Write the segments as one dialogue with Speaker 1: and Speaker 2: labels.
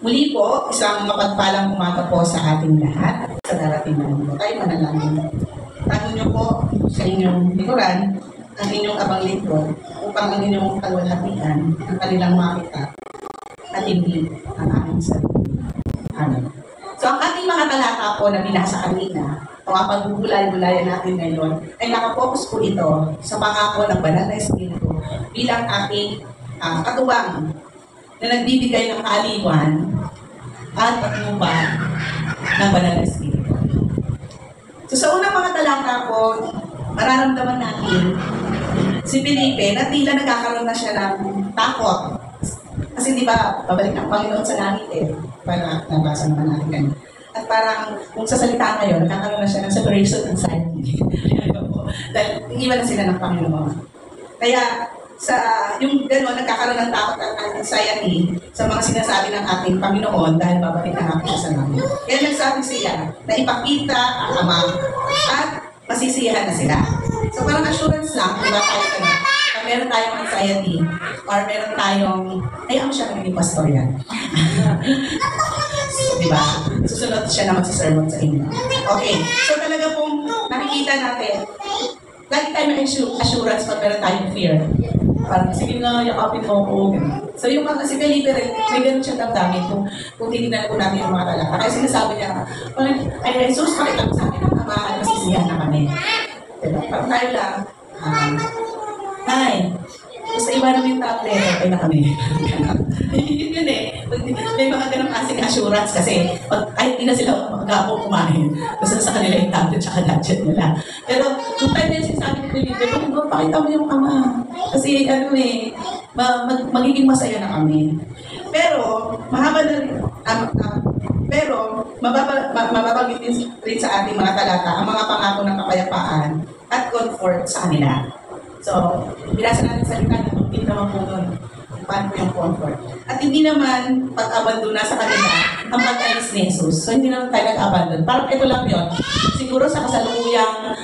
Speaker 1: Muli po, isang mapagpalang umaga po sa ating lahat. Sa darating na mundo tayo manalangin. Tango niyo po sa inyong likuran, ang inyong abang lingkod, upang ang inyong kalwalhatian ang kanilang makita at hindi ang aming sarili. Amen. So ang ating mga talata po na binasa kanina, o ang pagbubulay-bulayan natin ngayon, ay nakapokus po ito sa pangako ng Banal na Espiritu bilang ating katuwang na nagbibigay ng kaaliwan at patnubang ng Banal na Espiritu. So sa unang mga talata po, mararamdaman natin si Felipe na tila nagkakaroon na siya ng takot. Kasi di ba, babalik ang Panginoon sa langit para nabasa naman natin ganun. At parang kung sa salita ngayon, nagkakaroon na siya ng separation anxiety. Dahil iwan na sila ng Panginoon. Kaya sa yung gano'n, nagkakaroon ng takot at anxiety sa mga sinasabi ng ating Panginoon dahil babalik na siya sa langit. Kaya nagsabi siya na ipakita ang Ama at masisiyahan na sila. So parang assurance lang, diba tayo na pag meron tayong anxiety or meron tayong, ay ako siya magiging pastor yan. Diba? Susunod siya na magsisermon sa inyo. Okay, so talaga pong nakikita natin, lagi tayo may assurance pag meron tayong fear. Parang, sige nga, yakapin mo ako. So yung mga si Felipe rin, may ganun siyang damdamin kung tinignan po natin yung mga talata. Kaya sinasabi niya, ay Jesus, pakita mo sa akin ang Ama at masisiyahan na kami. Diba? Parang tayo lang, Nay, basta iba namin yung tablet, okay na kami. Yun may mga ganang klaseng assurance kasi kahit hindi na sila mag-apo kumain, basta sa kanila yung tablet at gadget nila. Pero kung tayo na yung sinasabi ni Felipe, pakita mo yung Ama. Kasi magiging masaya na kami. Pero, mahaba na rin, mababagit rin sa ating mga talata ang mga pangako ng kapayapaan at comfort sa kanila. So, binasa natin sa salita na hindi naman po doon paano po yung comfort. At hindi naman pag-abandon na sa kanila ang pag-alis ni Jesus. So, hindi naman tayo nag-abandon. Parang ito lang yun. Siguro sa kasalukuyang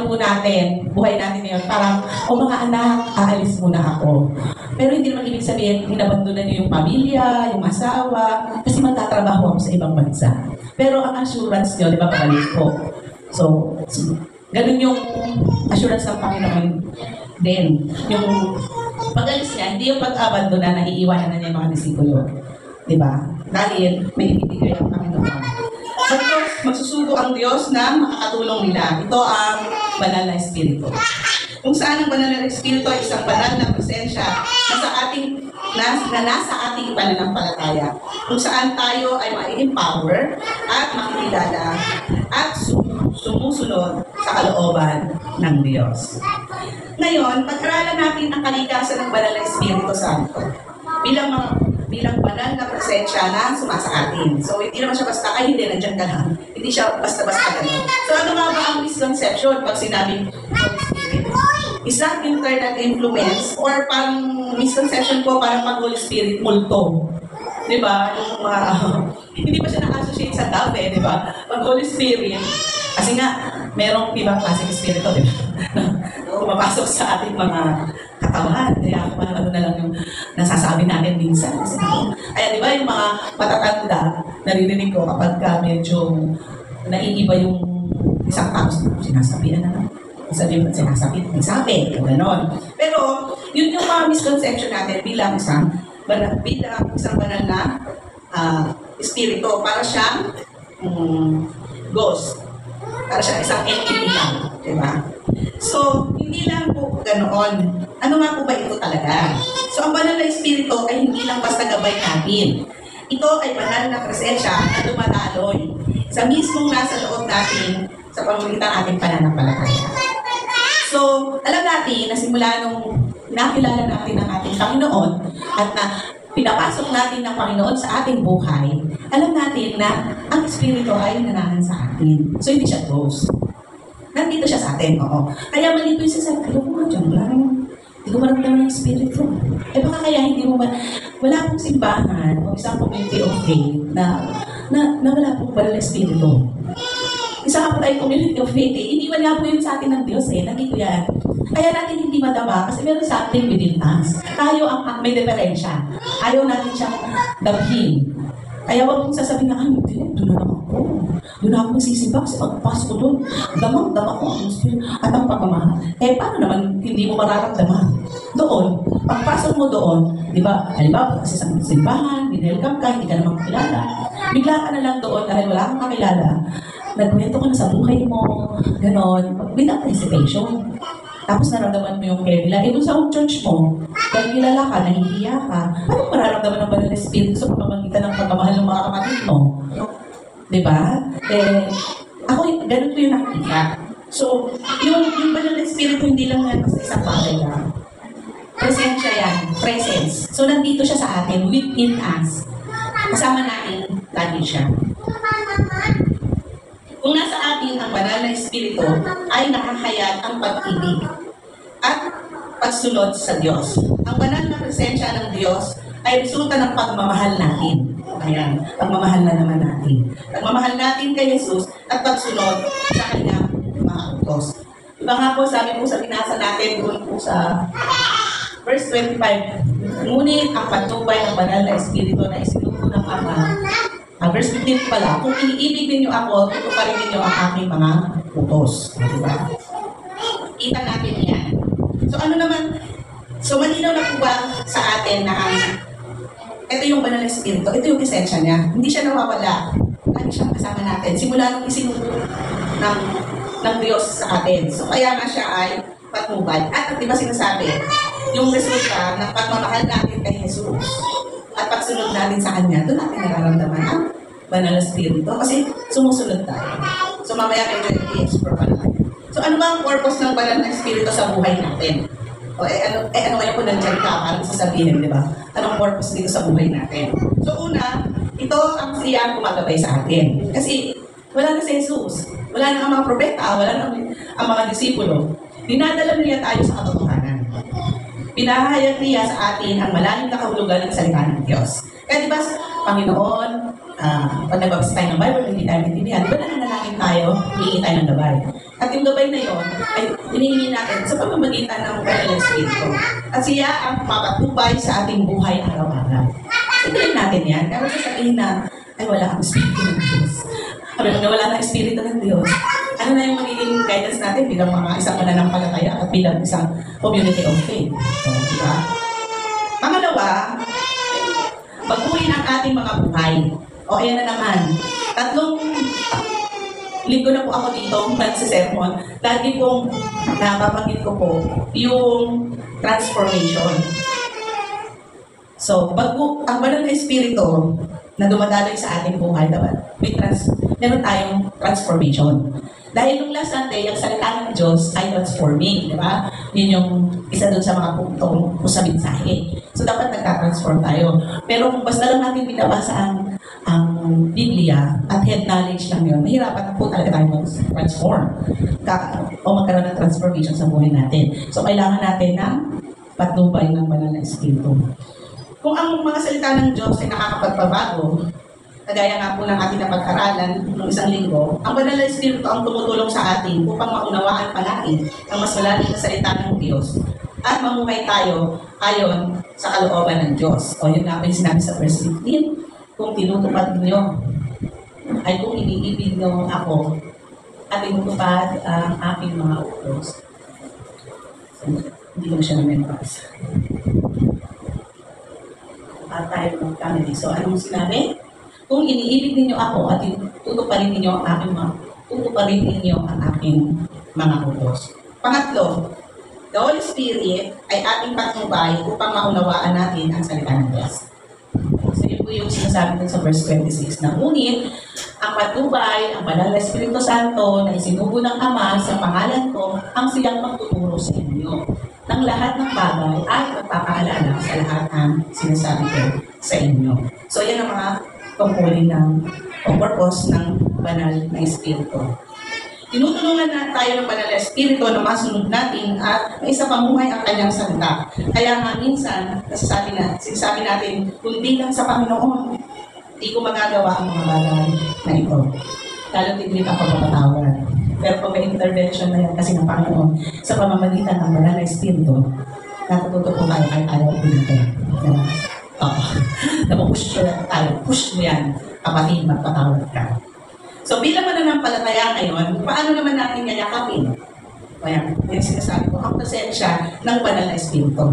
Speaker 1: po natin, buhay natin ngayon, parang, mga anak, aalis muna ako. Pero hindi naman ibig sabihin, inabandonan niyo yung pamilya, yung asawa, kasi magtatrabaho ako sa ibang bansa. Pero ang assurance niyo, di ba, pabalik po. So, ganun yung assurance ng Panginoon din. Yung pag-alis niya, hindi yung pag-abandona na iiwanan na niya yung mga disipulo. Diba? Dahil may ibigay ang Panginoon. Of course, magsusugo ang Diyos na makakatulong nila. Ito ang Banal na Espiritu. Kung saan ang Banal na Espiritu ay isang banal na presensya na nasa ating pananampalataya. Kung saan tayo ay ma-empower at makikilala at sumusunod sa kalooban ng Diyos. Ngayon, pag-aralan natin ang kalikasan ng Banal na Espiritu Santo bilang banal na presensya na sumasa atin. So, hindi naman siya basta, ay hindi, nandiyan ka lang. Hindi siya basta-basta gano'n. So, ano nga ba ang misconception pag sinabing Holy Spirit? Isang internal influence or parang misconception po parang pag Holy Spirit multo. Diba? Hindi pa siya naka-associate sa dove, diba? Pag Holy Spirit, kasi nga, merong ibang klaseng espiritu, diba? Pumapasok sa ating mga katawan. Kaya kung ano na lang yung nasasabi natin minsan. Ayan, diba yung mga matatanda, naririnig ko kapag medyo naiiba yung isang tao, sinasabihan na lang. Sinasabi, gano'n. Pero, yun yung mga misconception natin bilang isang banal na espiritu. Para siyang ghost. Para siyang isang entity lang. Diba? So, hindi lang po ganoon. Ano nga po ba ito talaga? So, ang banal na espiritu ay hindi lang basta gabay natin. Ito ay banal na presensya na dumadaloy sa mismong nasa loob natin sa pamamagitan ating pananampalataya. So, alam natin na simula nung nakilala natin ang ating Panginoon at na pinapasok natin ng Panginoon sa ating buhay, alam natin na ang Espiritu ay nanahan sa atin. So, hindi siya ghost. Nandito siya sa atin, oo. Kaya malito yung sasabi, ayaw ko nga dyan, hindi ko maramdaman ng Espiritu. Baka kaya hindi mo wala pong simbahan o isang community of faith na wala pong banal na Espiritu. Isa nga po tayong community of faith, iniwan nga po yun sa atin ng Diyos, nandito yan. Kaya natin hindi madama kasi meron something within us. Tayo ang may diferensya. Ayaw natin siyang dabhin. Kaya huwag mong sasabihin na, hindi, doon na lang ako. Doon na ako magsisibak kasi pagpasok ko doon, damang-dama ko ang spirit at ang pagmamahal. Eh, paano naman hindi mo mararamdaman? Doon, pagpasok mo doon, di ba, halimbawa, kasi sa simbahan, binelcome ka, hindi ka naman kakilala. Bigla ka na lang doon dahil wala kang kakilala. Nagkwento ka na sa buhay mo, gano'n, with anticipation. Tapos naramdaman mo yung care nila. Eh, doon sa church mo, dahil kilala ka, nahihiya ka, paano mararamdaman ng banal na espiritu sa pamamagitan ng pagmamahal ng mga kapatid mo? Diba? Eh, ako, ganun ko yung nakikita. So, yung banal na espiritu, hindi lang yan sa isang bagay lang. Presensya yan. Presence. So, nandito siya sa atin, within us. Kasama natin, lagi siya. Kung nasa atin ang banal na espiritu, ay nakahayag ang pag-ibig at pagsunod sa Diyos. Ang banal na presensya ng Diyos ay resulta ng pagmamahal natin. Ayan, pagmamahal na naman natin. Pagmamahal natin kay Jesus at pagsunod sa kanyang mga utos. Diba nga po, sabi po sa binasa natin doon po sa verse 25, ngunit ang patnubay ng banal na espiritu na isinuko ng Ama. Verse 15 pala, kung iniibig ninyo ako, tutuparin ninyo ang aking mga utos. Diba? Kita natin yan. So ano naman, so malinaw na po ba sa atin na ito yung banal na espiritu, ito yung esensya niya. Hindi siya nawawala. Lagi siyang kasama natin. Simula nung isinuko ng Diyos sa atin. So kaya nga siya ay patnubay. At di ba sinasabi, yung resulta ng pagmamahal natin kay Jesus at pagsunod natin sa Kanya, doon natin nararamdaman ang banal na espiritu kasi sumusunod tayo. So mamaya kayo i-explore pa natin. So ano ba ang purpose ng banal na espiritu sa buhay natin? O ano kaya po nandiyan ka para sasabihin, di ba? Anong purpose dito sa buhay natin? So una, ito ang siya gumagabay sa atin. Kasi wala na si Jesus. Wala na ang mga propeta, wala na ang mga disipulo. Dinadala niya tayo sa katotohanan. Pinahayag niya sa atin ang malalim na kahulugan ng salita ng Diyos. Kaya di ba, Panginoon, pag nagbabasa tayo ng Bible, hindi tayo naintindihan, di ba nananalangin tayo, hihingi tayo ng gabay. At yung gabay na yon ay hinihingi natin sa pamamagitan ng banal na espiritu. At siya ang papatubay sa ating buhay araw-araw. Sabihin natin yan, kaya huwag sasabihin na, ay wala ang espiritu ng Diyos. Sabi mo na wala na espiritu ng Diyos. Ano na yung magiging guidance natin bilang mga isang mananampalataya at bilang isang community of faith? So, diba? Pangalawa, baguhin ang ating mga buhay. O, ayan na naman. 3 linggo na po ako dito, nagsisermon. Lagi pong napapanggit ko po yung transformation. So, ang banal na espiritu na dumadaloy sa ating buhay, dapat meron tayong transformation. Dahil nung last Sunday, ang salita ng Diyos ay transforming, di ba? Yun yung isa doon sa mga punto po sa mensahe. So, dapat nagka-transform tayo. Pero kung basta lang natin binabasa ang Biblia at head knowledge lang yun, mahirapan po talaga tayo mag-transform o magkaroon ng transformation sa buhay natin. So, kailangan natin ng patnubay ng banal na espiritu. Kung ang mga salita ng Diyos ay nakakapagpabago, kagaya nga po ng ating napag-aralan ng isang linggo, ang banal na espiritu ang tumutulong sa atin upang maunawaan pa natin ang mas malalim na salita ng Diyos at mamuhay tayo ayon sa kalooban ng Diyos. O yun nga po yung sinabi sa verse 15, kung tinutupad niyo, ay kung iniibig niyo ako at tinutupad ang aking mga utos. Hindi ko siya na-memorize. At tayo ng family. So, anong sinabi? Kung iniibig ninyo ako at tutuparin ninyo ang aking mga utos. Pangatlo, the Holy Spirit ay ating patnubay upang maunawaan natin ang salita ng Diyos. So, yun po yung sinasabi dun sa verse 26 na ngunit ang patnubay, ang banal na Espiritu Santo na isinugo ng Ama sa pangalan ko, ang siyang magtuturo sa inyo ng lahat ng bagay ay magpapaalala sa lahat ng sinasabi ko sa inyo. So, yan ang mga tungkulin o purpose ng banal na Espiritu. Tinutulungan na tayo ng banal na Espiritu na masunod natin at maisa pamuhay ang kanyang salita. Kaya nga minsan, sinasabi natin, kundi lang sa Panginoon, hindi ko magagawa ang mga bagay na ito. Lalo tiglit ang pagpapatawad. Pero kung may intervention na yan kasi ng Panginoon sa pamamagitan ng banal na Espiritu, natututo po tayo kahit ayaw po dito. Napupush push mo yan, kapatid, magpatawad ka. So bilang mananampalataya ngayon, paano naman natin yayakapin? Ayan, yung sinasabi ko, ang presensya ng banal na Espiritu.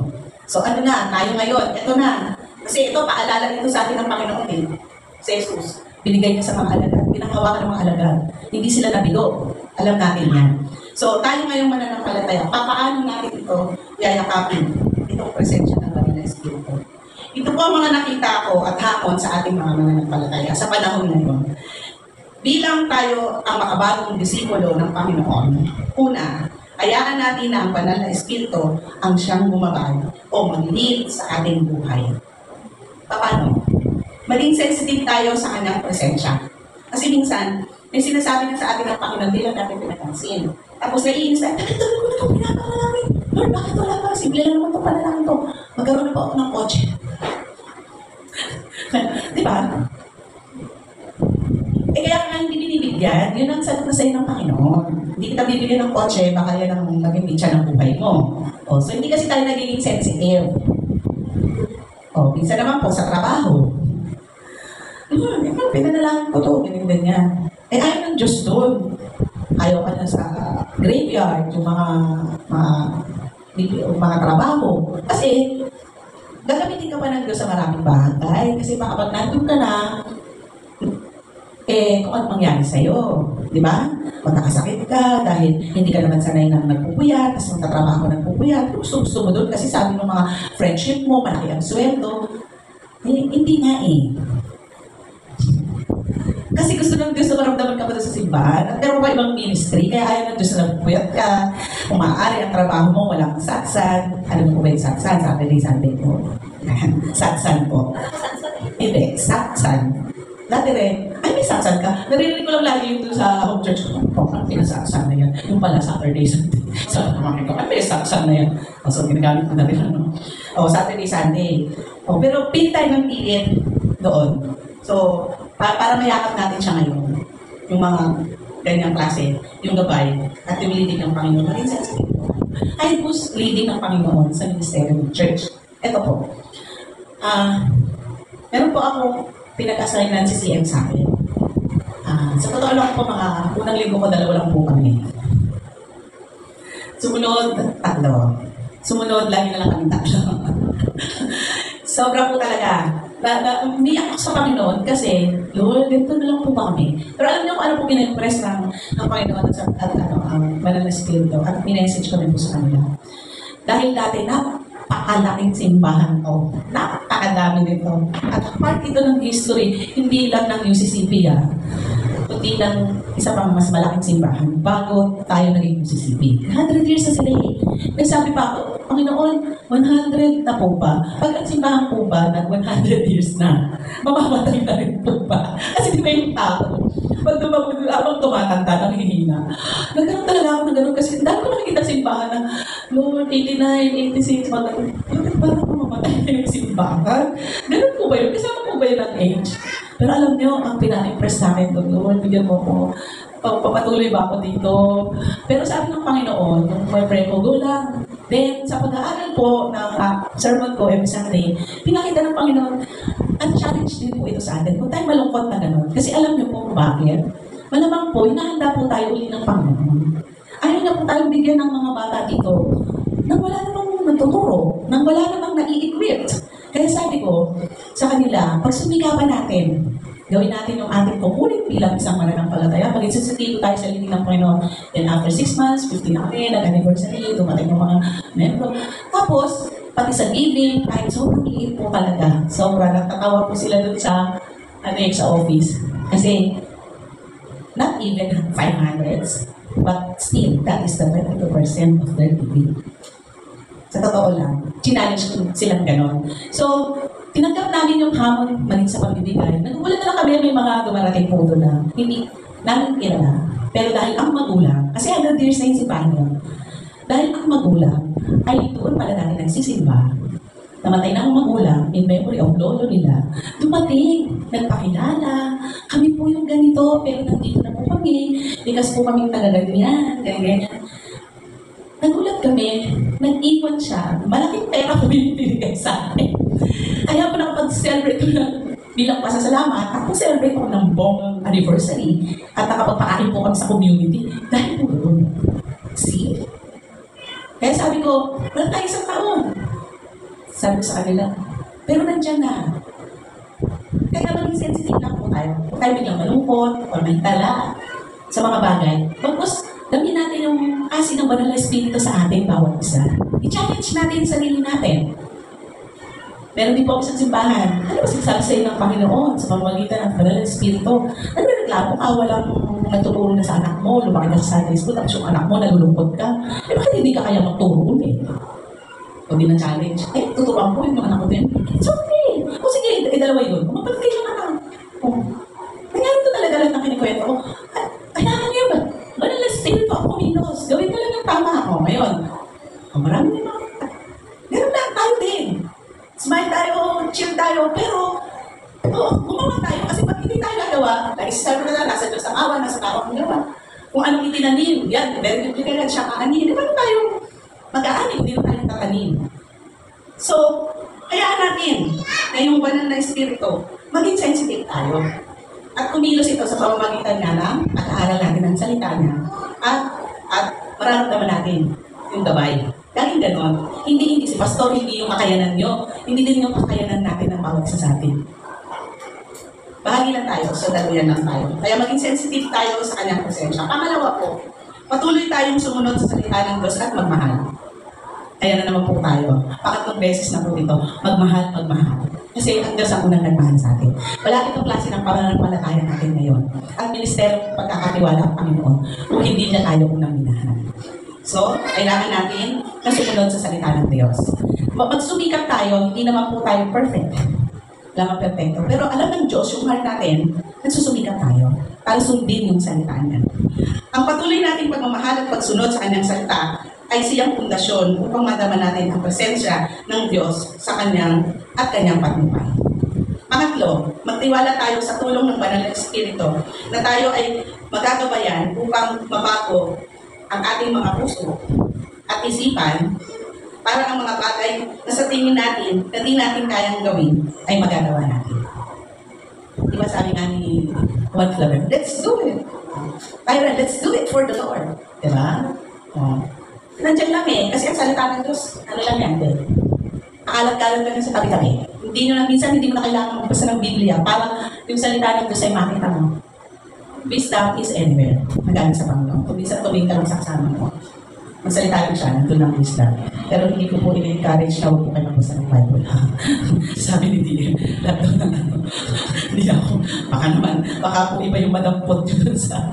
Speaker 1: So ano na, tayo ngayon, ito na. Kasi ito, paalala ito sa atin ng Panginoon din. Si Jesus, binigay niya sa mga alagad, pinanghawakan ng mga alagad. Hindi sila nabigo. Alam natin yan. So tayo ngayon mananampalataya, paano natin ito yayakapin? Itong presensya ng banal na Espiritu. Ito po ang mga nakita ko at hapon sa ating mga mananampalataya sa panahon ngayon. Bilang tayo ang makabagong disipulo ng Panginoon, una, hayaan natin na ang banal na Espiritu ang siyang gumabay o mag-lead sa ating buhay. Paano? Maging sensitive tayo sa kanyang presensya. Kasi minsan, may sinasabi na sa atin ng Panginoon, di lang natin pinapansin. Tapos naiinis tayo, bakit ko na ito pinapanalangin? Lord, bakit wala pa? Simple lang naman ito panalangin ito. Magkaroon na po ako ng kotse. Di ba? Kaya nga hindi binibigyan, yun ang sagot na sa'yo ng Panginoon. Hindi kita bibigyan ng kotse, baka yan ang maging bitya ng buhay mo. So hindi kasi tayo nagiging sensitive. Minsan naman po sa trabaho. Pinanalangin ko to, ganyan. Ayaw ng Diyos doon. Ayaw ka na sa graveyard, yung mga trabaho. Kasi, gagamitin ka pa ng Diyos sa maraming bagay. Kasi baka pag nandun ka na, kung ano mangyari sa'yo. Di ba? Magkakasakit ka dahil hindi ka naman sanay na nagpupuyat, tapos magtatrabaho ng pupuyat. Gusto mo doon kasi sabi ng mga friendship mo, malaki ang sweldo. Hindi nga eh. Kasi gusto ng Diyos na maramdaman ka pa doon sa simbahan. At meron pa ibang ministry, kaya ayaw ng Diyos na nagpupuyat ka. Kung maaari ang trabaho mo, walang satsan. Ano mo ba yung satsan? Saturday, Sunday po. Satsan po. Hindi, satsan. Dati rin, ay may satsan ka. Narinig ko lang lagi yung sa home church ko. Pinasatsan na yan. Yung pala Saturday, Sunday. Sabi ko, ay may satsan na yan. So, ginagamit ko na rin. Saturday, Sunday. Pero pili tayo ng pilit doon. So, para mayakap natin siya ngayon. Yung mga ganyang klase, yung gabay, at yung leading ng Panginoon. Maging sensitive po. Ay, who's leading ng Panginoon sa ministeryo ng church? Ito po. Meron po ako pinag-assignan si CM sa akin. Sa totoo lang po, mga unang linggo ko, 2 lang po kami. Sumunod, 3. Sumunod, lagi na lang kami 3. Sobra po talaga. Umiyak ako sa Panginoon kasi, Lord, ganito na lang po ba kami? Pero alam niyo kung ano po pinag-press ng Panginoon at ang banal na Espiritu at minessage ko rin po sa kanila. Dahil dati, napakalaking simbahan ko. Napakadami nito. At part ito ng history, hindi lang ng UCCP, kundi lang isa pang mas malaking simbahan bago tayo naging UCCP. 100 years na sila eh. Nagsabi pa ako, Panginoon, 100 na po ba? Pag ang simbahan po ba, nag-100 years na, mamamatay na rin po ba? Kasi di ba yung tao? Pag habang tumatanda, nanghihina. Nagkaroon talaga ako ng ganun kasi dahil ko nakikita simbahan na, Lord, 89, 86, bakit parang mamamatay na yung simbahan? Ganun po ba yun? Kasama po ba yun ang age? Pero alam niyo, ang pina-impress sa akin doon, Lord, bigyan mo ko, papatuloy ba ako dito? Pero sabi ng Panginoon, nung may pray ko, go lang. Then, sa pag-aaral po ng sermon ko every Sunday, pinakita ng Panginoon, ang challenge din po ito sa atin. Kung tayo malungkot na gano'n. Kasi alam niyo po kung bakit. Malamang po, hinahanda po tayo uli ng Panginoon. Ayaw na po tayong bigyan ng mga bata dito nang wala namang natuturo, nang wala namang nai-equip. Kaya sabi ko sa kanila, pag sumikapan natin, gawin natin yung ating kukunin bilang isang mananampalataya. Pag insensitibo tayo sa linig ng Panginoon, then after 6 months, 15 na kami, nag-anniversary, dumating yung mga membro. Tapos, pati sa giving, kahit sobrang liit po talaga. Sobrang natatawa po sila dun sa office. Kasi, not even 500s, but still, that is the 22% of their giving. Sa totoo lang, challenge ko silang ganon. So, tinanggap namin yung hamon maling sa pagbibigay. Nagugulat na lang kami may mga dumarating po doon na hindi namin kilala. Pero dahil ang magulang, kasi 100 years na yung simbahan yun, dahil ang magulang ay doon pala natin nagsisimba. Namatay na ang magulang in memory of lolo nila. Dumating, nagpakilala, kami po yung ganito, pero nandito na po kami, because po kami taga-ganyan, ganyan. Nagulat kami, nag-iwan siya, malaking pera po binibigay sa akin.
Speaker 2: Kaya po nakapag-celebrate ko ng bilang pasasalamat at mag-celebrate ko ng bonggang anniversary at nakapagpakain po kami sa community dahil po doon. See? Kaya sabi ko, wala tayo isang taon. Sabi ko sa kanila, pero nandyan na. Kaya maging sensitive lang po tayo. Kung tayo biglang malungkot o may tala sa mga bagay, bagkus, gawin natin yung kasi ng banal na espiritu sa atin bawat isa. I-challenge natin yung sarili natin. Meron din po ako sa simbahan. Ano ba sinasabi sa'yo ng Panginoon sa pamamagitan ng banal na espiritu? Ano ba reklamo ka? Walang nagtuturo na sa anak mo, lumaki na sa Sunday school, tapos yung anak mo nalulungkot ka. Eh bakit hindi ka kaya magturo ulit? O di na challenge. Ay, tuturuan ko yung mga anak ko din. It's okay. O sige, dalawa yun. Kumapag kayo ng anak. Nangyari ito talaga lang na kinikwento ko. Kailangan niyo ba? Banal na espiritu ako kumilos. Gawin ka lang ng tama. O ngayon. O marami na mga. Meron lang tayo din. Smile tayo, chill tayo, pero gumawa tayo kasi pag hindi tayo nagawa, like sabi ko na, nasa Diyos ang awa, nasa tao ang gawa. Kung anong itinanim, yan, very good ka siya kaanin. Di ba tayo mag-aanin, hindi na tayo tatanim. So, hayaan natin na yung banal na espiritu, maging sensitive tayo. At kumilos ito sa pamamagitan nga ng pag-aaral natin ng salita niya at mararamdaman natin yung gabay. Dahil ganon, hindi si pastor, hindi yung kakayanan nyo, hindi din yung kakayanan natin ng bawat isa sa atin. Bahagi lang tayo, so daluyan lang tayo. Kaya maging sensitive tayo sa kanyang presensya. Pangalawa po, patuloy tayong sumunod sa salita ng Diyos at magmahal. Kaya na naman po tayo. Pangatlong beses na po dito, magmahal. Kasi ang Diyos ang unang nagmahal sa atin. Wala itong klase ng pananampalataya natin ngayon. Ang ministerong pagkakatiwala ang Panginoon kung hindi niya tayo unang minahal. So, kailangan natin na sumunod sa salita ng Diyos. Magsumikap tayo, hindi naman po tayo perfect. Lamang perfecto. Pero alam ng Diyos, yung heart natin, nagsusumikap tayo para sundin yung salita niya. Ang patuloy nating pagmamahal at pagsunod sa kanyang salita ay siyang pundasyon upang madama natin ang presensya ng Diyos sa kanyang at kanyang patnubay. Pangatlo, magtiwala tayo sa tulong ng banal na espiritu na tayo ay magagabayan upang mabago ang ating mga puso at isipan para ang mga bagay na sa tingin natin na di natin kayang gawin ay magagawa natin. Di ba sabi nga ni Juan Flamer, let's do it. Tyra, let's do it for the Lord. Di ba? Nandiyan lang kasi ang salita ng Diyos, ano lang yan din. Akalat-kalat lang sa tabi-tabi. Minsan hindi mo na kailangan magbasa ng Biblia para yung salita ng Diyos ay makita mo. Wisdom is anywhere. Magaling sa Panginoon. Kung minsan tumingin ka lang sa kasama mo, magsalita lang siya, nandun ang wisdom. Pero hindi ko po in-encourage na huwag po kayo magbasa ng Bible. Sabi ni Dean, lahat daw ng hindi ako, baka po iba yung madampot yun sa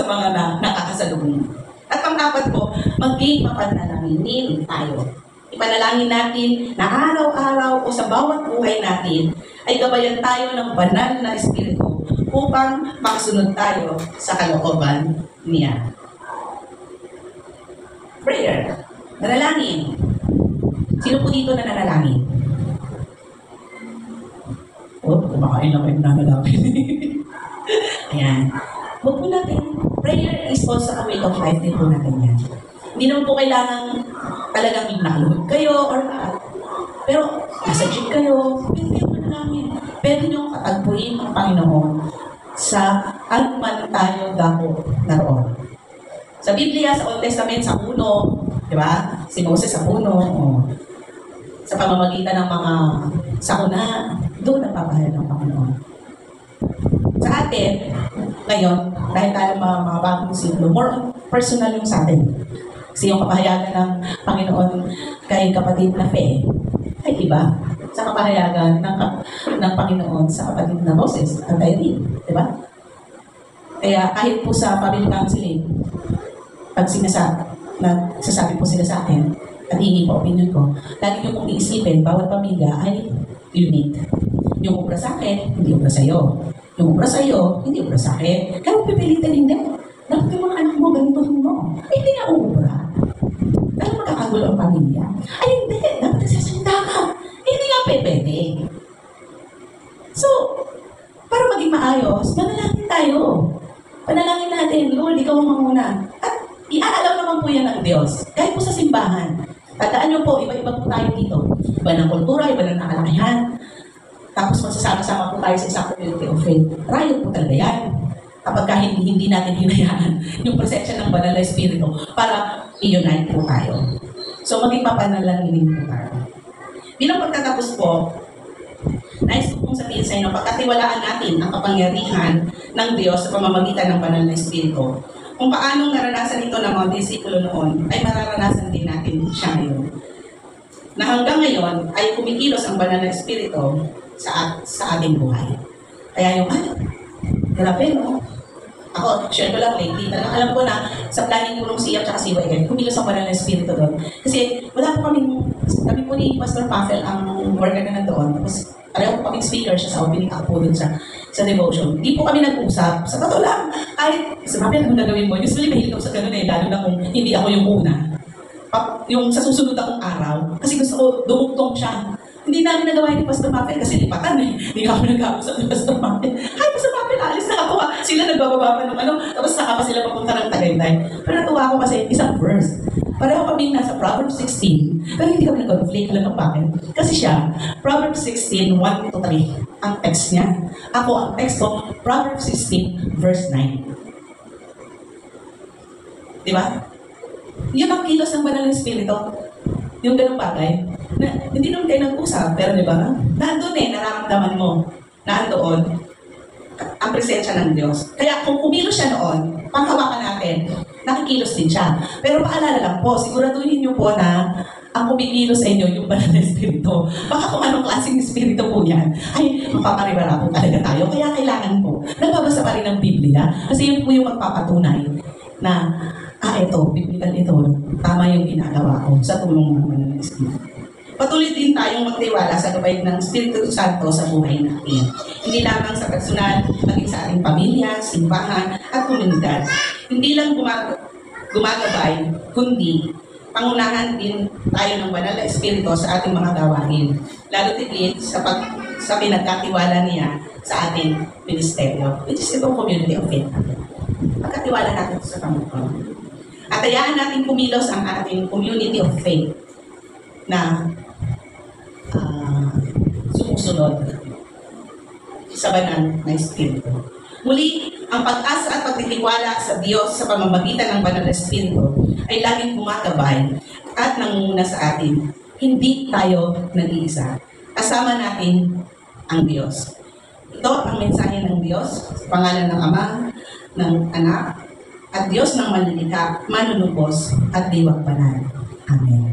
Speaker 2: mga nakakasalubong. At pang-apat po, maging mapanalanginin tayo. Ipanalangin natin na araw-araw o sa bawat buhay natin ay gabayan tayo ng banal na espiritu upang makasunod tayo sa kalooban niya. Prayer. Nanalangin. Sino po dito na nanalangin? Kumakain lang kayo nanalangin. Ayan. Huwag po natin, prayer is also a way of life din po natin yan. Hindi naman po kailangan talagang nakaluhod kayo or pero nasa gym kayo, pwede kayo manalangin. Pwede nyo katagpuin ang Panginoon sa anuman tayo dako naroon. Sa Biblia, sa Old Testament, sa puno, di ba? Si Moses sa puno, sa pamamagitan ng mga sakuna, doon nagpapahayag ng Panginoon. Sa atin, ngayon, dahil tayo mga bagong siglo, more personal yung sa atin. Kasi yung kapahayagan ng Panginoon kay kapatid na Fe, ay iba sa kapahayagan ng Panginoon sa kapatid na Moses at Irene, di ba? Kaya kahit po sa family counseling, pag sasabi po sila sa akin, at hingi po opinion ko, lagi nyo pong iisipin, bawat pamilya ay unique. Yung ubra sa akin, hindi ubra sa'yo. Yung ubra sa'yo, hindi ubra sa akin. Kaya pipilitin hindi. Dapat yung mga anak mo, ganito mo. Ay, hindi nga ubra. Dahil magkakagulo ang pamilya. Ay, hindi. Dapat nagsasalita ka. Ay, hindi nga pwede. So, para maging maayos, manalangin tayo. Panalangin natin, Lord, ikaw ang manguna. At iaalaw naman po yan ng Diyos. Kahit po sa simbahan. Tandaan nyo po, iba-iba po tayo dito. Iba ng kultura, iba ng nakalakihan. Tapos magsasama-sama po tayo sa isang community of faith. Riot po talaga yan. Kapag hindi natin hinayaan yung presensya ng banal na espiritu para i-unite po tayo. So maging papanalangin po tayo. Bilang pagtatapos po, nais ko pong sabihin sa inyo, pagkatiwalaan natin ang kapangyarihan ng Diyos sa pamamagitan ng banal na espiritu. Kung paanong naranasan ito ng mga disipulo noon, ay mararanasan din natin siya ngayon. Na hanggang ngayon ay kumikilos ang banal na espiritu sa ating buhay. Kaya yung grabe, no? Ako, share ko lang lately. Talagang alam ko na sa planning po ng CF at CYM, kumilos ang banal na espiritu doon. Kasi wala po kami po ni Pastor Pavel ang worker na nandoon. Tapos pareho po kaming speaker siya sa opening up po doon sa devotion. Hindi po kami nag-usap. Sa totoo lang, kahit sabi anong gagawin mo, usually mahilig ako sa ganun lalo na kung hindi ako yung una. Yung sa susunod akong araw, kasi gusto ko dumugtong siya. Hindi namin nagawa ni Pastor Pavel kasi lipatan eh. Hindi kami nag-ausap ni Pastor Pavel. Ay, Pastor Pavel, alis na ako. Sila nagbababa pa ng tapos saka pa sila papunta ng Tagaytay. Pero natuwa ako kasi isang verse. Pareho kami nasa Proverbs 16, pero hindi kami nag-conflict. Alam mo bakit? Kasi siya, Proverbs 16, 1-3, ang text niya. Ako, ang text ko, Proverbs 16, verse 9. Di ba? Yun ang kilos ng banal ng espiritu. Yung ganung bagay. Na, hindi naman kayo nag-usap, pero di ba? Nandun nararamdaman mo. Nandoon ang presensya ng Diyos. Kaya kung kumilos siya noon, panghawakan natin, nakikilos din siya. Pero paalala lang po, siguraduhin niyo po na ang kumikilos sa inyo yung banal na espiritu. Baka kung anong klaseng espiritu po yan, ay mapaparibara po talaga tayo. Kaya kailangan po, nagbabasa pa rin ng Biblia. Kasi yun po yung magpapatunay na ito, biblical ito, tama yung ginagawa ko sa tulong ng banal na espiritu. Patuloy din tayong magtiwala sa gabay ng Espiritu Santo sa buhay natin. Hindi lamang sa personal, maging sa ating pamilya, simbahan, at komunidad. Hindi lang gumagabay, kundi pangunahan din tayo ng banal na Espiritu sa ating mga gawain. Lalo tigit sa pinagkatiwala niya sa ating ministeryo, which is itong community of faith. Pagkatiwala natin sa Panginoon. At hayaan natin kumilos ang ating community of faith na sumusunod sa banal na espiritu. Muli, ang pag-asa at pagtitiwala sa Diyos sa pamamagitan ng banal na espiritu ay laging gumagabay at nangunguna sa atin. Hindi tayo nag-iisa. Kasama natin ang Diyos. Ito ang mensahe ng Diyos sa pangalan ng Ama, ng Anak, at Diyos ng manlilikha, manunubos, at diwang banal. Amen.